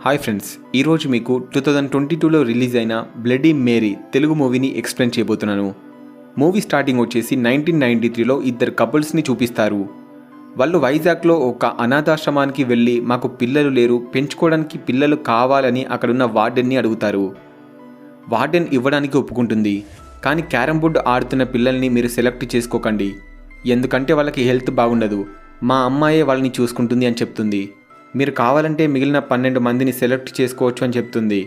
Hi friends, ఈరోజు మీకు 2022లో release అయిన బ్లడీ మేరీ తెలుగు మూవీని ఎక్స్ప్లెయిన్ చేయబోతున్నాను. మూవీ స్టార్టింగ్ వచ్చేసి 1993లో ఇద్దరు కపుల్స్ని చూపిస్తారు. వాళ్ళు వైజాగ్లో ఒక అనాథాశ్రమానికి వెళ్ళి మాకు పిల్లలు లేరు, పెంచుకోవడానికి పిల్లలు కావాలని అక్కడున్న వార్డెన్ని అడుగుతారు. వార్డెన్ ఇవ్వడానికి ఒప్పుకుంటుంది. కానీ క్యారమ్ బోర్డ్ ఆడుతున్న పిల్లల్ని మీరు సెలెక్ట్ చేసుకోకండి, ఎందుకంటే వాళ్ళకి హెల్త్ బాగుండదు, మా అమ్మాయే వాళ్ళని చూసుకుంటుంది అని చెప్తుంది. మీరు కావాలంటే మిగిలిన 12 మందిని సెలెక్ట్ చేసుకోవచ్చు అని చెప్తుంది.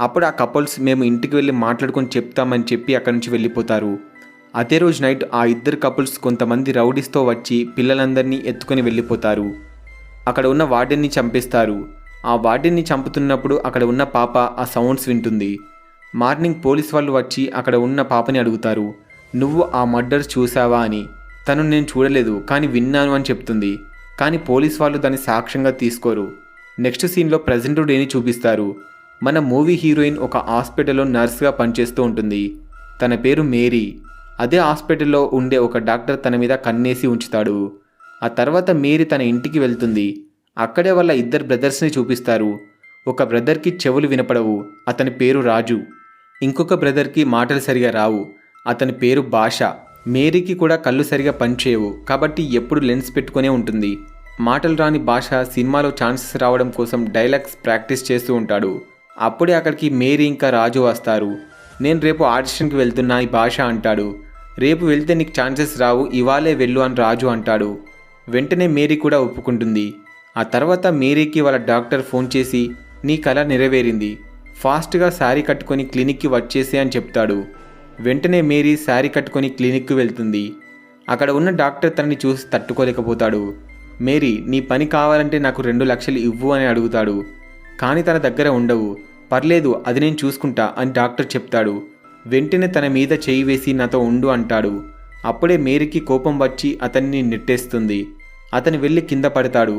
అప్పుడు ఆ కపుల్స్ మేము ఇంటికి వెళ్ళి మాట్లాడుకొని చెప్తామని చెప్పి అక్కడి నుంచి వెళ్ళిపోతారు. అదే రోజు నైట్ ఆ ఇద్దరు కపుల్స్ కొంతమంది రౌడీస్తో వచ్చి పిల్లలందరినీ ఎత్తుకొని వెళ్ళిపోతారు. అక్కడ ఉన్న వార్డెన్ని చంపేస్తారు. ఆ వార్డెన్ని చంపుతున్నప్పుడు అక్కడ ఉన్న పాప ఆ సౌండ్స్ వింటుంది. మార్నింగ్ పోలీస్ వాళ్ళు వచ్చి అక్కడ ఉన్న పాపని అడుగుతారు, నువ్వు ఆ మర్డర్స్ చూసావా అని. తను నేను చూడలేదు కానీ విన్నాను అని చెప్తుంది. కానీ పోలీస్ వాళ్ళు దాన్ని సాక్ష్యంగా తీసుకోరు. నెక్స్ట్ సీన్లో ప్రజెంట్ డేని చూపిస్తారు. మన మూవీ హీరోయిన్ ఒక హాస్పిటల్లో నర్స్గా పనిచేస్తూ ఉంటుంది. తన పేరు మేరీ. అదే హాస్పిటల్లో ఉండే ఒక డాక్టర్ తన మీద కన్నేసి ఉంచుతాడు. ఆ తర్వాత మేరీ తన ఇంటికి వెళ్తుంది. అక్కడే వాళ్ళ ఇద్దరు బ్రదర్స్ని చూపిస్తారు. ఒక బ్రదర్కి చెవులు వినపడవు, అతని పేరు రాజు. ఇంకొక బ్రదర్కి మాటలు సరిగా రావు, అతని పేరు భాష. మేరీకి కూడా కళ్ళు సరిగా పనిచేయవు, కాబట్టి ఎప్పుడు లెన్స్ పెట్టుకునే ఉంటుంది. మాటలు రాని భాష సినిమాలో ఛాన్సెస్ రావడం కోసం డైలాగ్స్ ప్రాక్టీస్ చేస్తూ ఉంటాడు. అప్పుడే అక్కడికి మేరీ ఇంకా రాజు వస్తారు. నేను రేపు ఆడిషన్కి వెళ్తున్నా ఈ భాష అంటాడు. రేపు వెళ్తే నీకు ఛాన్సెస్ రావు, ఇవాళే వెళ్ళు అని రాజు అంటాడు. వెంటనే మేరీ కూడా ఒప్పుకుంటుంది. ఆ తర్వాత మేరీకి వాళ్ళ డాక్టర్ ఫోన్ చేసి నీ కల నెరవేరింది, ఫాస్ట్గా శారీ కట్టుకొని క్లినిక్కి వచ్చేసి అని చెప్తాడు. వెంటనే మేరీ శారీ కట్టుకొని క్లినిక్కి వెళ్తుంది. అక్కడ ఉన్న డాక్టర్ తనని చూసి తట్టుకోలేకపోతాడు. మేరీ, నీ పని కావాలంటే నాకు 2 లక్షలు ఇవ్వు అని అడుగుతాడు. కానీ తన దగ్గర ఉండవు. పర్లేదు, అది నేను చూసుకుంటా అని డాక్టర్ చెప్తాడు. వెంటనే తన మీద చేయి వేసి నాతో ఉండు అంటాడు. అప్పుడే మేరీకి కోపం వచ్చి అతన్ని నెట్టేస్తుంది. అతను వెళ్ళి కింద పడతాడు.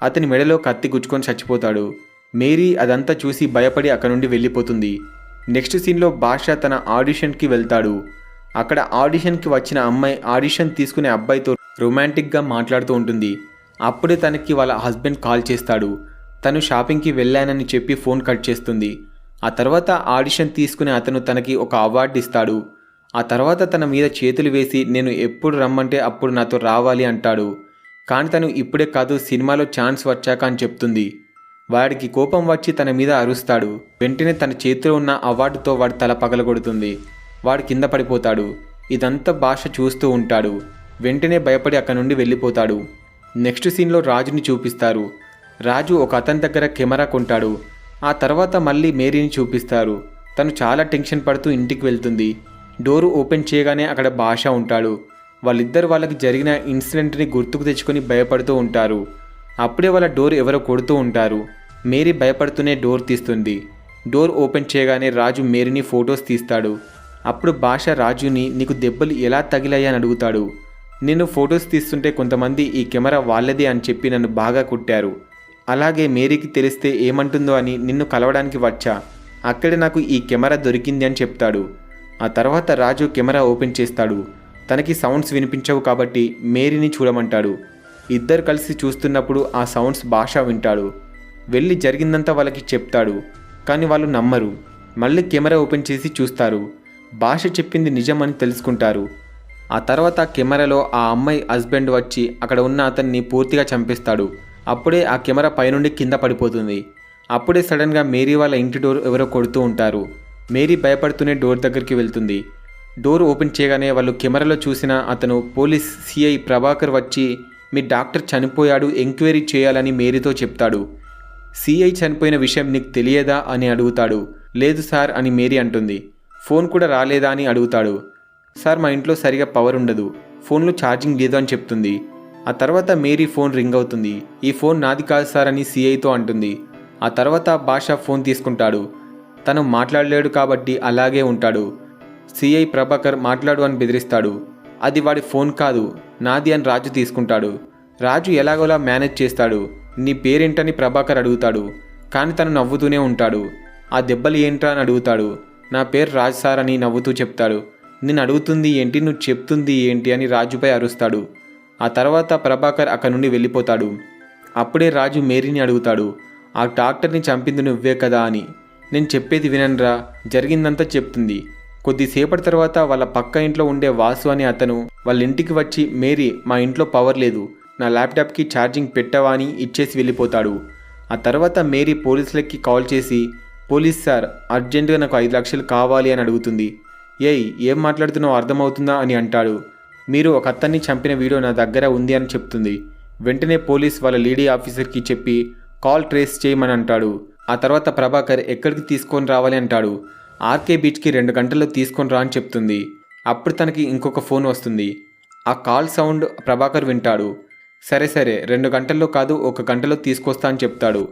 అతని మెడలో కత్తి గుచ్చుకొని చచ్చిపోతాడు. మేరీ అదంతా చూసి భయపడి అక్కడ నుండి వెళ్ళిపోతుంది. నెక్స్ట్ సీన్లో భాష తన ఆడిషన్కి వెళ్తాడు. అక్కడ ఆడిషన్కి వచ్చిన అమ్మాయి ఆడిషన్ తీసుకునే అబ్బాయితో రొమాంటిక్గా మాట్లాడుతూ ఉంటుంది. అప్పుడే తనకి వాళ్ళ హస్బెండ్ కాల్ చేస్తాడు. తను షాపింగ్కి వెళ్ళానని చెప్పి ఫోన్ కట్ చేస్తుంది. ఆ తర్వాత ఆడిషన్ తీసుకునే అతను తనకి ఒక అవార్డు ఇస్తాడు. ఆ తర్వాత తన మీద చేతులు వేసి నేను ఎప్పుడు రమ్మంటే అప్పుడు నాతో రావాలి అంటాడు. కానీ తను ఇప్పుడే కాదు, సినిమాలో ఛాన్స్ వచ్చాక అని చెప్తుంది. వాడికి కోపం వచ్చి తన మీద అరుస్తాడు. వెంటనే తన చేతిలో ఉన్న అవార్డుతో వాడి తల పగలగొడుతుంది. వాడు కింద పడిపోతాడు. ఇదంతా భాష చూస్తూ ఉంటాడు. వెంటనే భయపడి అక్కడి నుండి వెళ్ళిపోతాడు. నెక్స్ట్ సీన్లో రాజుని చూపిస్తారు. రాజు ఒక అతని దగ్గర కెమెరా కొంటాడు. ఆ తర్వాత మళ్ళీ మేరీని చూపిస్తారు. తను చాలా టెన్షన్ పడుతూ ఇంటికి వెళ్తుంది. డోరు ఓపెన్ చేయగానే అక్కడ భాష ఉంటాడు. వాళ్ళిద్దరు వాళ్ళకి జరిగిన ఇన్సిడెంట్ని గుర్తుకు తెచ్చుకొని భయపడుతూ ఉంటారు. అప్పుడే వాళ్ళ డోర్ ఎవరో కొడుతూ ఉంటారు. మేరీ భయపడుతూనే డోర్ తీస్తుంది. డోర్ ఓపెన్ చేయగానే రాజు మేరీని ఫొటోస్ తీస్తాడు. అప్పుడు భాష రాజుని నీకు దెబ్బలు ఎలా తగిలాయి అని అడుగుతాడు. నేను ఫొటోస్ తీస్తుంటే కొంతమంది ఈ కెమెరా వాళ్ళదే అని చెప్పి నన్ను బాగా కుట్టారు. అలాగే మేరీకి తెలిస్తే ఏమంటుందో అని నిన్ను కలవడానికి వచ్చా. అక్కడే నాకు ఈ కెమెరా దొరికింది అని చెప్తాడు. ఆ తర్వాత రాజు కెమెరా ఓపెన్ చేస్తాడు. తనకి సౌండ్స్ వినిపించవు కాబట్టి మేరీని చూడమంటాడు. ఇద్దరు కలిసి చూస్తున్నప్పుడు ఆ సౌండ్స్ భాష వింటాడు. వెళ్ళి జరిగిందంతా వాళ్ళకి చెప్తాడు. కానీ వాళ్ళు నమ్మరు. మళ్ళీ కెమెరా ఓపెన్ చేసి చూస్తారు. భాష చెప్పింది నిజమని తెలుసుకుంటారు. ఆ తర్వాత కెమెరాలో ఆ అమ్మాయి హస్బెండ్ వచ్చి అక్కడ ఉన్న అతన్ని పూర్తిగా చంపేస్తాడు. అప్పుడే ఆ కెమెరా పైనుండి కింద పడిపోతుంది. అప్పుడే సడన్గా మేరీ వాళ్ళ ఇంటి డోర్ ఎవరో కొడుతూ ఉంటారు. మేరీ భయపడుతూనే డోర్ దగ్గరికి వెళ్తుంది. డోర్ ఓపెన్ చేయగానే వాళ్ళు కెమెరాలో చూసిన అతను పోలీస్ సిఐ ప్రభాకర్ వచ్చి మీ డాక్టర్ చనిపోయాడు, ఎంక్వైరీ చేయాలని మేరీతో చెప్తాడు. సిఐ చనిపోయిన విషయం నీకు తెలియదా అని అడుగుతాడు. లేదు సార్ అని మేరీ అంటుంది. ఫోన్ కూడా రాలేదా అని అడుగుతాడు. సార్ మా ఇంట్లో సరిగా పవర్ ఉండదు, ఫోన్లో ఛార్జింగ్ లేదు అని చెప్తుంది. ఆ తర్వాత మేరీ ఫోన్ రింగ్ అవుతుంది. ఈ ఫోన్ నాది కాదు సార్ అని సిఐతో అంటుంది. ఆ తర్వాత భాష ఫోన్ తీసుకుంటాడు. తను మాట్లాడలేడు కాబట్టి అలాగే ఉంటాడు. సిఐ ప్రభాకర్ మాట్లాడు అని బెదిరిస్తాడు. అది వాడి ఫోన్ కాదు, నాది అని రాజు తీసుకుంటాడు. రాజు ఎలాగోలా మేనేజ్ చేస్తాడు. నీ పేరేంటని ప్రభాకర్ అడుగుతాడు. కానీ తను నవ్వుతూనే ఉంటాడు. ఆ దెబ్బలు ఏంట్రా అని అడుగుతాడు. నా పేరు రాజ్ సార్ అని నవ్వుతూ చెప్తాడు. నేను అడుగుతుంది ఏంటి, నువ్వు చెప్తుంది ఏంటి అని రాజుపై అరుస్తాడు. ఆ తర్వాత ప్రభాకర్ అక్కడి నుండి వెళ్ళిపోతాడు. అప్పుడే రాజు మేరీని అడుగుతాడు. ఆ డాక్టర్ని చంపింది నువ్వే కదా అని. నేను చెప్పేది వినన్రా, జరిగిందంతా చెప్తుంది. కొద్దిసేపటి తర్వాత వాళ్ళ పక్క ఇంట్లో ఉండే వాసు అనే అతను వాళ్ళ ఇంటికి వచ్చి, మేరీ మా ఇంట్లో పవర్ లేదు, నా ల్యాప్టాప్కి ఛార్జింగ్ పెట్టవా అని ఇచ్చేసి వెళ్ళిపోతాడు. ఆ తర్వాత మేరీ పోలీసులకి కాల్ చేసి, పోలీస్ సార్ అర్జెంటుగా నాకు 5 లక్షలు కావాలి అని అడుగుతుంది. ఏం మాట్లాడుతున్నావు అర్థమవుతుందా అని అంటాడు. మీరు ఒక అతన్ని చంపిన వీడియో నా దగ్గర ఉంది అని చెప్తుంది. వెంటనే పోలీస్ వాళ్ళ లేడీ ఆఫీసర్కి చెప్పి కాల్ ట్రేస్ చేయమని అంటాడు. ఆ తర్వాత ప్రభాకర్ ఎక్కడికి తీసుకొని రావాలి అంటాడు. ఆర్కే బీచ్కి 2 గంటల్లో తీసుకొని రా అని చెప్తుంది. అప్పుడు తనకి ఇంకొక ఫోన్ వస్తుంది. ఆ కాల్ సౌండ్ ప్రభాకర్ వింటాడు. సరే 2 గంటల్లో కాదు 1 గంటలో తీసుకొస్తా అని చెప్తాడు.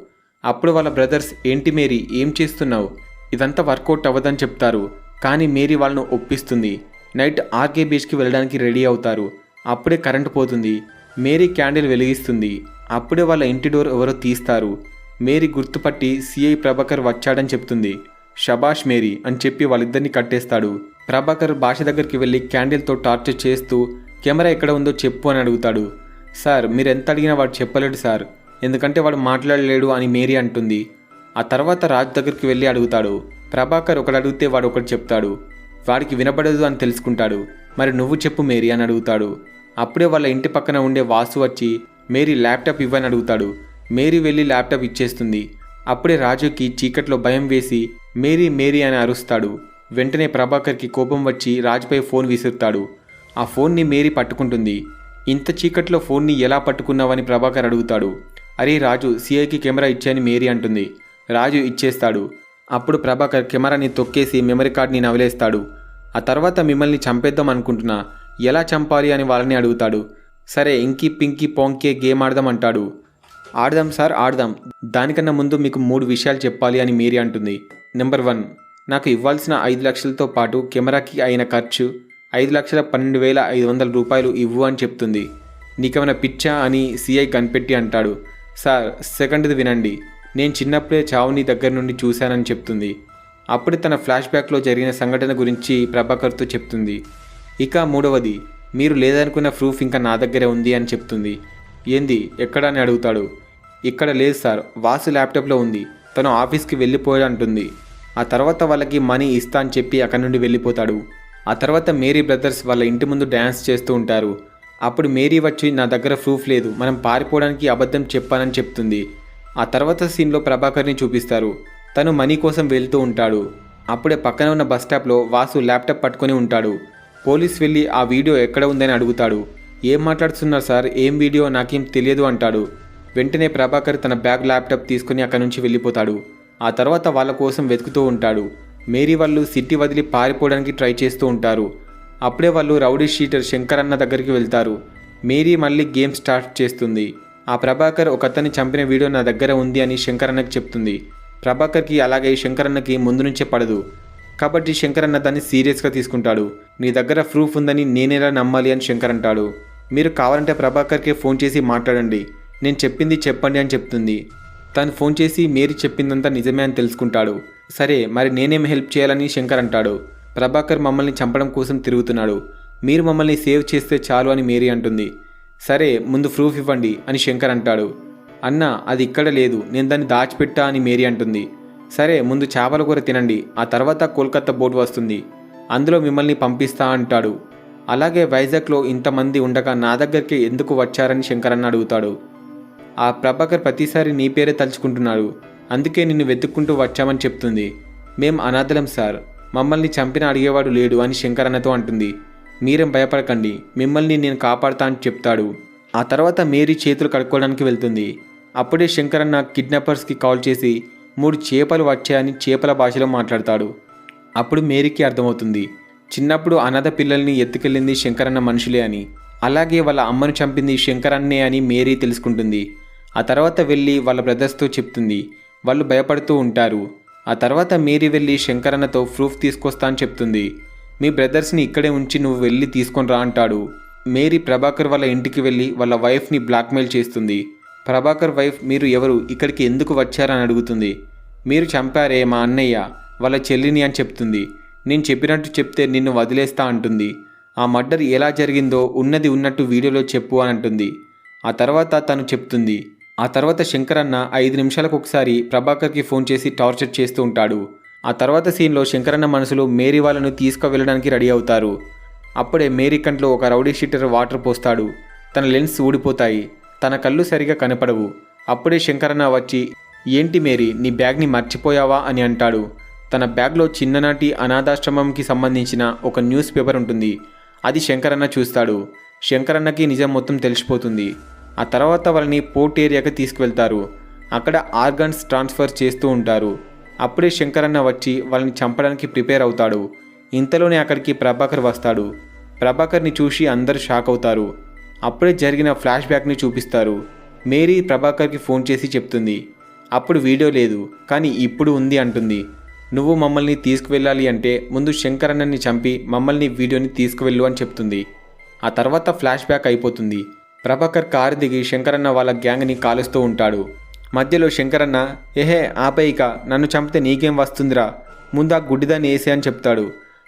అప్పుడు వాళ్ళ బ్రదర్స్, ఏంటి మేరీ ఏం చేస్తున్నావు, ఇదంతా వర్కౌట్ అవ్వదని చెప్తారు. కానీ మేరీ వాళ్ళను ఒప్పిస్తుంది. నైట్ ఆర్కే బీచ్కి వెళ్ళడానికి రెడీ అవుతారు. అప్పుడే కరెంటు పోతుంది. మేరీ క్యాండిల్ వెలిగిస్తుంది. అప్పుడే వాళ్ళ ఇంటి డోర్ ఎవరో తీస్తారు. మేరీ గుర్తుపట్టి సిఐ ప్రభాకర్ వచ్చాడని చెప్తుంది. షబాష్ మేరీ అని చెప్పి వాళ్ళిద్దరిని కట్టేస్తాడు. ప్రభాకర్ భాష దగ్గరికి వెళ్ళి క్యాండిల్తో టార్చర్ చేస్తూ కెమెరా ఎక్కడ ఉందో చెప్పు అని అడుగుతాడు. సార్ మీరు ఎంత అడిగినా వాడు చెప్పలేడు సార్, ఎందుకంటే వాడు మాట్లాడలేడు అని మేరీ అంటుంది. ఆ తర్వాత రాజు దగ్గరికి వెళ్ళి అడుగుతాడు. ప్రభాకర్ ఒకడు అడిగితే వాడు ఒకటి చెప్తాడు. వాడికి వినపడదు అని తెలుసుకుంటాడు. మరి నువ్వు చెప్పు మేరీ అని అడుగుతాడు. అప్పుడే వాళ్ళ ఇంటి పక్కన ఉండే వాసు వచ్చి మేరీ ల్యాప్టాప్ ఇవ్వని అడుగుతాడు. మేరీ వెళ్ళి ల్యాప్టాప్ ఇచ్చేస్తుంది. అప్పుడే రాజుకి చీకట్లో భయం వేసి మేరీ మేరీ అని అరుస్తాడు. వెంటనే ప్రభాకర్కి కోపం వచ్చి రాజుపై ఫోన్ విసురుతాడు. ఆ ఫోన్ని మేరీ పట్టుకుంటుంది. ఇంత చీకట్లో ఫోన్ని ఎలా పట్టుకున్నావని ప్రభాకర్ అడుగుతాడు. అరే రాజు, సిఐకి కెమెరా ఇచ్చాయని మేరీ అంటుంది. రాజు ఇచ్చేస్తాడు. అప్పుడు ప్రభాకర్ కెమెరాని తొక్కేసి మెమరీ కార్డ్ని నవలేస్తాడు. ఆ తర్వాత మిమ్మల్ని చంపేద్దాం అనుకుంటున్నా, ఎలా చంపాలి అని వాళ్ళని అడుగుతాడు. సరే ఇంకీ పింకీ పాంకే గేమ్ ఆడదాం అంటాడు. ఆడదాం సార్ ఆడదాం, దానికన్నా ముందు మీకు 3 విషయాలు చెప్పాలి అని మేరీ అంటుంది. నెంబర్ 1, నాకు ఇవ్వాల్సిన 5 లక్షలతో పాటు కెమెరాకి అయిన ఖర్చు 5,12,500 రూపాయలు ఇవ్వు అని చెప్తుంది. నీకేమైనా పిచ్చా అని సిఐ కనిపెట్టి అంటాడు. సార్ సెకండ్ది వినండి, నేను చిన్నప్పుడే చావుని దగ్గర నుండి చూశానని చెప్తుంది. అప్పుడు తన ఫ్లాష్ బ్యాక్లో జరిగిన సంఘటన గురించి ప్రభాకర్తో చెప్తుంది. ఇక 3వది, మీరు లేదనుకున్న ప్రూఫ్ ఇంకా నా దగ్గరే ఉంది అని చెప్తుంది. ఏంది ఎక్కడ అని అడుగుతాడు. ఇక్కడ లేదు సార్, వాసు ల్యాప్టాప్లో ఉంది, తను ఆఫీస్కి వెళ్ళిపోయాడు అంటుంది. ఆ తర్వాత వాళ్ళకి మనీ ఇస్తా అని చెప్పి అక్కడి నుండి వెళ్ళిపోతాడు. ఆ తర్వాత మేరీ బ్రదర్స్ వాళ్ళ ఇంటి ముందు డ్యాన్స్ చేస్తూ ఉంటారు. అప్పుడు మేరీ వచ్చి నా దగ్గర ప్రూఫ్ లేదు, మనం పారిపోవడానికి అబద్ధం చెప్పానని చెప్తుంది. ఆ తర్వాత సీన్లో ప్రభాకర్ని చూపిస్తారు. తను మనీ కోసం వెళ్తూ ఉంటాడు. అప్పుడే పక్కన ఉన్న బస్ స్టాప్లో వాసు ల్యాప్టాప్ పట్టుకొని ఉంటాడు. పోలీస్ వెళ్ళి ఆ వీడియో ఎక్కడ ఉందని అడుగుతాడు. ఏం మాట్లాడుతున్నారు సార్, ఏం వీడియో, నాకేం తెలియదు అంటాడు. వెంటనే ప్రభాకర్ తన బ్యాగ్ ల్యాప్టాప్ తీసుకుని అక్కడి నుంచి వెళ్ళిపోతాడు. ఆ తర్వాత వాళ్ళ కోసం వెతుకుతూ ఉంటాడు. మేరీ వాళ్ళు సిటీ వదిలి పారిపోవడానికి ట్రై చేస్తూ ఉంటారు. అప్పుడే వాళ్ళు రౌడీ షీటర్ శంకర్ అన్న దగ్గరికి వెళ్తారు. మేరీ మళ్ళీ గేమ్ స్టార్ట్ చేస్తుంది. ఆ ప్రభాకర్ ఒక అతన్ని చంపిన వీడియో నా దగ్గర ఉంది అని శంకర్ అన్నకి చెప్తుంది. ప్రభాకర్కి అలాగే శంకర్ అన్నకి ముందు నుంచే పడదు. కాబట్టి శంకర్ అన్న దాన్ని సీరియస్గా తీసుకుంటాడు. నీ దగ్గర ప్రూఫ్ ఉందని నేనేలా నమ్మాలి అని శంకర్ అంటాడు. మీరు కావాలంటే ప్రభాకర్కి ఫోన్ చేసి మాట్లాడండి, నేను చెప్పింది చెప్పండి అని చెప్తుంది. తను ఫోన్ చేసి మేరీ చెప్పిందంతా నిజమే అని తెలుసుకుంటాడు. సరే మరి నేనేం హెల్ప్ చేయాలని శంకర్ అంటాడు. ప్రభాకర్ మమ్మల్ని చంపడం కోసం తిరుగుతున్నాడు, మీరు మమ్మల్ని సేవ్ చేస్తే చాలు అని మేరీ అంటుంది. సరే ముందు ప్రూఫ్ ఇవ్వండి అని శంకర్ అంటాడు. అన్న అది ఇక్కడ లేదు, నేను దాన్ని దాచిపెట్టా అని మేరీ అంటుంది. సరే ముందు చేపల కూర తినండి, ఆ తర్వాత కోల్కతా బోట్ వస్తుంది, అందులో మిమ్మల్ని పంపిస్తా అంటాడు. అలాగే వైజాగ్లో ఇంతమంది ఉండగా నా దగ్గరికి ఎందుకు వచ్చారని శంకర్ అన్న అడుగుతాడు. ఆ ప్రభాకర్ ప్రతిసారి నీ పేరే తలుచుకుంటున్నాడు, అందుకే నిన్ను వెతుక్కుంటూ వచ్చామని చెప్తుంది. మేం అనాథలం సార్, మమ్మల్ని చంపిన అడిగేవాడు లేడు అని శంకర్ అన్నతో అంటుంది. మీరేం భయపడకండి, మిమ్మల్ని నేను కాపాడుతా అని చెప్తాడు. ఆ తర్వాత మేరీ చేతులు కడుక్కోవడానికి వెళ్తుంది. అప్పుడే శంకర్ అన్న కిడ్నాపర్స్కి కాల్ చేసి 3 చేపలు వచ్చాయని చేపల భాషలో మాట్లాడతాడు. అప్పుడు మేరీకి అర్థమవుతుంది, చిన్నప్పుడు అనాథ పిల్లల్ని ఎత్తుకెళ్ళింది శంకర్ అన్న మనుషులే అని, అలాగే వాళ్ళ అమ్మను చంపింది శంకర్ అన్నే అని మేరీ తెలుసుకుంటుంది. ఆ తర్వాత వెళ్ళి వాళ్ళ బ్రదర్స్తో చెప్తుంది. వాళ్ళు భయపడుతూ ఉంటారు. ఆ తర్వాత మేరీ వెళ్ళి శంకర్ అన్నతో ప్రూఫ్ తీసుకొస్తా అని చెప్తుంది. మీ బ్రదర్స్ని ఇక్కడే ఉంచి నువ్వు వెళ్ళి తీసుకొని రా అంటాడు. మేరీ ప్రభాకర్ వాళ్ళ ఇంటికి వెళ్ళి వాళ్ళ వైఫ్ని బ్లాక్మెయిల్ చేస్తుంది. ప్రభాకర్ వైఫ్ మీరు ఎవరు, ఇక్కడికి ఎందుకు వచ్చారని అడుగుతుంది. మీరు చంపారే మా అన్నయ్య వాళ్ళ చెల్లిని అని చెప్తుంది. నేను చెప్పినట్టు చెప్తే నిన్ను వదిలేస్తా అంటుంది. ఆ మర్డర్ ఎలా జరిగిందో ఉన్నది ఉన్నట్టు వీడియోలో చెప్పు అని అంటుంది. ఆ తర్వాత తను చెప్తుంది, ఆ తర్వాత శంకర్ అన్న 5 నిమిషాలకు ఒకసారి ప్రభాకర్కి ఫోన్ చేసి టార్చర్ చేస్తూ ఉంటాడు. ఆ తర్వాత సీన్లో శంకరన్న మనసులో మేరీ వాళ్ళను తీసుకువెళ్ళడానికి రెడీ అవుతారు. అప్పుడే మేరీ కంట్లో ఒక రౌడీ షీటర్ వాటర్ పోస్తాడు. తన లెన్స్ ఊడిపోతాయి. తన కళ్ళు సరిగా కనపడవు. అప్పుడే శంకరన్న వచ్చి, ఏంటి మేరీ, నీ బ్యాగ్ని మర్చిపోయావా అని అంటాడు. తన బ్యాగ్లో చిన్ననాటి అనాథాశ్రమంకి సంబంధించిన ఒక న్యూస్ పేపర్ ఉంటుంది. అది శంకరన్న చూస్తాడు. శంకరన్నకి నిజం మొత్తం తెలిసిపోతుంది. ఆ తర్వాత వాళ్ళని పోర్ట్ ఏరియాకి తీసుకువెళ్తారు. అక్కడ ఆర్గన్స్ ట్రాన్స్ఫర్ చేస్తూ ఉంటారు. అప్పుడే శంకరన్న వచ్చి వాళ్ళని చంపడానికి ప్రిపేర్ అవుతాడు. ఇంతలోనే అక్కడికి ప్రభాకర్ వస్తాడు. ప్రభాకర్ని చూసి అందరూ షాక్ అవుతారు. అప్పుడే జరిగిన ఫ్లాష్ బ్యాక్ని చూపిస్తారు. మేరీ ప్రభాకర్కి ఫోన్ చేసి చెప్తుంది, అప్పుడు వీడియో లేదు కానీ ఇప్పుడు ఉంది అంటుంది. నువ్వు మమ్మల్ని తీసుకువెళ్ళాలి అంటే ముందు శంకరన్నని చంపి మమ్మల్ని వీడియోని తీసుకువెళ్ళు అని చెప్తుంది. ఆ తర్వాత ఫ్లాష్ బ్యాక్ అయిపోతుంది. ప్రభాకర్ కారు దిగి శంకరన్న వాళ్ళ గ్యాంగ్ని కాలుస్తూ ఉంటాడు. మధ్యలో శంకరన్న, ఏహే ఆపేయిక, నన్ను చంపితే నీకేం వస్తుందిరా, ముందు ఆ గుడ్డిదాన్ని వేసే అని చెప్తాడు.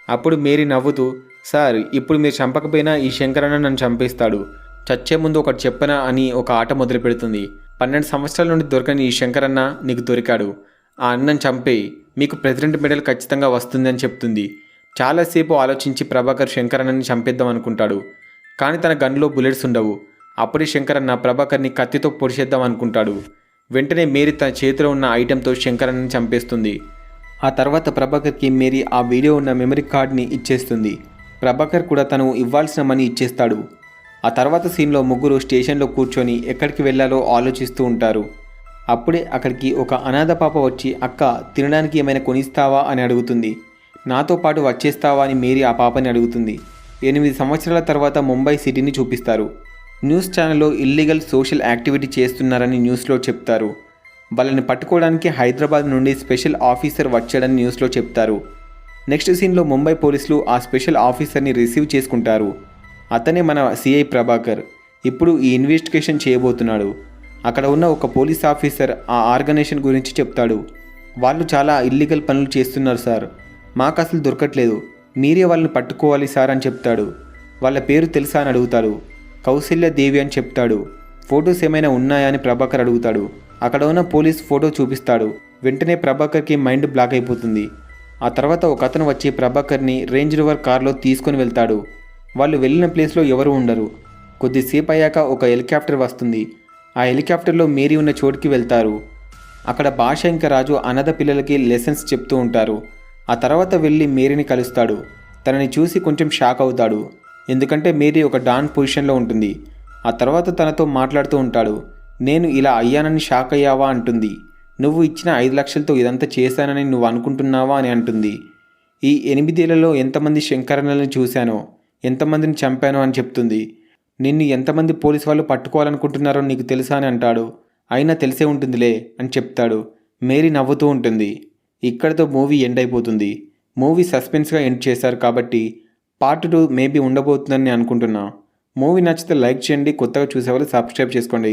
అప్పుడు మేరీ నవ్వుతూ, సార్ ఇప్పుడు మీరు చంపకపోయినా ఈ శంకరన్న నన్ను చంపేస్తాడు, చచ్చే ముందు ఒకటి చెప్పనా అని ఒక ఆట మొదలు పెడుతుంది. 12 సంవత్సరాల నుండి దొరకని ఈ శంకరన్న నీకు దొరికాడు, ఆ అన్నను చంపేయి, మీకు ప్రెసిడెంట్ మెడల్ ఖచ్చితంగా వస్తుందని చెప్తుంది. చాలాసేపు ఆలోచించి ప్రభాకర్ శంకరన్నని చంపేద్దాం అనుకుంటాడు. కానీ తన గన్లో బుల్లెట్స్ ఉండవు. అప్పుడే శంకరన్న ప్రభాకర్ని కత్తితో పొడిచేద్దాం అనుకుంటాడు. వెంటనే మేరీ తన చేతిలో ఉన్న ఐటెంతో శంకరన్నని చంపేస్తుంది. ఆ తర్వాత ప్రభాకర్కి మేరీ ఆ వీడియో ఉన్న మెమరీ కార్డ్ని ఇచ్చేస్తుంది. ప్రభాకర్ కూడా తను ఇవ్వాల్సిన మనీ ఇచ్చేస్తాడు. ఆ తర్వాత సీన్లో ముగ్గురు స్టేషన్లో కూర్చొని ఎక్కడికి వెళ్ళాలో ఆలోచిస్తూ ఉంటారు. అప్పుడే అక్కడికి ఒక అనాథ పాప వచ్చి, అక్క తినడానికి ఏమైనా కొనిస్తావా అని అడుగుతుంది. నాతో పాటు వచ్చేస్తావా అని మేరీ ఆ పాపని అడుగుతుంది. 8 సంవత్సరాల తర్వాత ముంబై సిటీని చూపిస్తారు. న్యూస్ ఛానల్లో ఇల్లీగల్ సోషల్ యాక్టివిటీ చేస్తున్నారని న్యూస్లో చెప్తారు. వాళ్ళని పట్టుకోవడానికి హైదరాబాద్ నుండి స్పెషల్ ఆఫీసర్ వచ్చాడని న్యూస్లో చెప్తారు. నెక్స్ట్ సీన్లో ముంబై పోలీసులు ఆ స్పెషల్ ఆఫీసర్ని రిసీవ్ చేసుకుంటారు. అతనే మన సిఐ ప్రభాకర్. ఇప్పుడు ఈ ఇన్వెస్టిగేషన్ చేయబోతున్నాడు. అక్కడ ఉన్న ఒక పోలీస్ ఆఫీసర్ ఆ ఆర్గనైజేషన్ గురించి చెప్తాడు. వాళ్ళు చాలా ఇల్లీగల్ పనులు చేస్తున్నారు సార్, మాకు అసలు దొరకట్లేదు, మీరే వాళ్ళని పట్టుకోవాలి సార్ అని చెప్తాడు. వాళ్ళ పేరు తెలుసా అని అడుగుతాడు. కౌశల్య దేవి అని చెప్తాడు. ఫొటోస్ ఏమైనా ఉన్నాయా అని ప్రభాకర్ అడుగుతాడు. అక్కడ ఉన్న పోలీస్ ఫోటో చూపిస్తాడు. వెంటనే ప్రభాకర్కి మైండ్ బ్లాక్ అయిపోతుంది. ఆ తర్వాత ఒక అతను వచ్చి ప్రభాకర్ని రేంజ్ రోవర్ కార్లో తీసుకొని వెళ్తాడు. వాళ్ళు వెళ్ళిన ప్లేస్లో ఎవరు ఉండరు. కొద్దిసేపు అయ్యాక ఒక హెలికాప్టర్ వస్తుంది. ఆ హెలికాప్టర్లో మేరీ ఉన్న చోటుకి వెళ్తారు. అక్కడ భాష ఇంకా రాజు అనాథ పిల్లలకి లెసన్స్ చెప్తూ ఉంటారు. ఆ తర్వాత వెళ్ళి మేరీని కలుస్తాడు. తనని చూసి కొంచెం షాక్ అవుతాడు. ఎందుకంటే మేరీ ఒక డాన్ పొజిషన్లో ఉంటుంది. ఆ తర్వాత తనతో మాట్లాడుతూ ఉంటాడు. నేను ఇలా అయ్యానని షాక్ అయ్యావా అంటుంది. నువ్వు ఇచ్చిన 5 లక్షలతో ఇదంతా చేశానని నువ్వు అనుకుంటున్నావా అని అంటుంది. ఈ 8 ఏళ్లలో ఎంతమంది శంకరన్నలను చూశానో, ఎంతమందిని చంపానో అని చెప్తుంది. నిన్ను ఎంతమంది పోలీసు వాళ్ళు పట్టుకోవాలనుకుంటున్నారో నీకు తెలుసా అని అంటాడు. అయినా తెలిసే ఉంటుందిలే అని చెప్తాడు. మేరీ నవ్వుతూ ఉంటుంది. ఇక్కడితో మూవీ ఎండ్ అయిపోతుంది. మూవీ సస్పెన్స్గా ఎండ్ చేశారు కాబట్టి పార్ట్ 2 మేబీ ఉండబోతుందని అనుకుంటున్నా. మూవీ నచ్చితే లైక్ చేయండి, కొత్తగా చూసేవాళ్ళు సబ్స్క్రైబ్ చేసుకోండి.